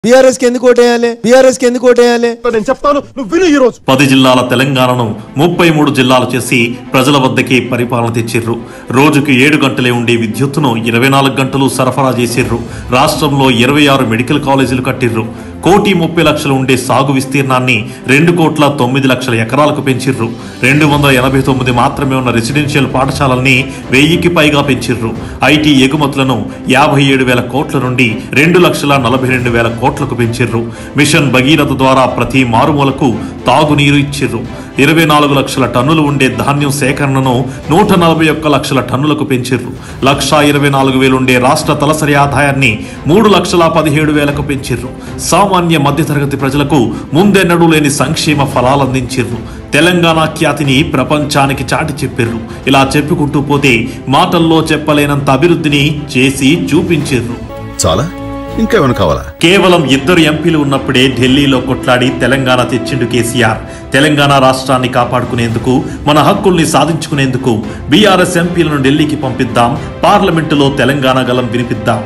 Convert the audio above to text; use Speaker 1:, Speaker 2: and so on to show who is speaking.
Speaker 1: BRS కి ఎందుకు ఓటేయాలి? బీఆర్ఎస్ కి ఎందుకు ఓటేయాలి?
Speaker 2: నేను చెప్తాను, నువ్వు విను. ఈ రోజు
Speaker 3: 10 జిల్లాల తెలంగాణను 33 జిల్లాలు చేసి ప్రజల వద్దకి పరిపాలన తెచ్చిర్రు. రోజుకి 7 గంటలే ఉండే విద్యుత్తును 24 గంటలు సరఫరా చేసిర్రు. రాష్ట్రంలో 26 మెడికల్ కాలేజీలు కట్టిర్రు. 1,30,00,000 ఉండే సాగు విస్తీర్ణాన్ని 2,09,00,000 ఎకరాలకు పెంచిర్రు. 289 మాత్రమే ఉన్న రెసిడెన్షియల్ పాఠశాలల్ని 1000కి పైగా పెంచిర్రు. ఐటీ ఎగుమతులను 57,000 కోట్ల నుండి 2,42,000 కోట్లకు పెంచిర్రు. మిషన్ భగీరథ ద్వారా ప్రతి మారుమూలకు తాగునీరు ఇచ్చిర్రు. 24 లక్షల టన్నులు ఉండే ధాన్యం సేకరణను 141 లక్షల టన్నులకు పెంచిర్రు. 1,24,000 ఉండే రాష్ట్ర తలసరి ఆదాయాన్ని 3,17,000కు పెంచిర్రు. సామాన్య మధ్యతరగతి ప్రజలకు ముందెన్నడూ లేని సంక్షేమ ఫలాలందించిర్రు. తెలంగాణ ఖ్యాతిని ప్రపంచానికి చాటి చెప్పిర్రు. ఇలా చెప్పుకుంటూ పోతే మాటల్లో చెప్పలేనంత అభివృద్ధిని చేసి చూపించిర్రు.
Speaker 4: చాలా ఇంకేమైనా కావాలా?
Speaker 3: కేవలం 2 ఎంపీలు ఉన్నప్పుడే ఢిల్లీలో కొట్లాడి తెలంగాణ తెచ్చిండు కేసీఆర్. తెలంగాణ రాష్ట్రాన్ని కాపాడుకునేందుకు, మన హక్కుల్ని సాధించుకునేందుకు బీఆర్ఎస్ ఎంపీలను ఢిల్లీకి పంపిద్దాం, పార్లమెంటులో తెలంగాణ గలం వినిపిద్దాం.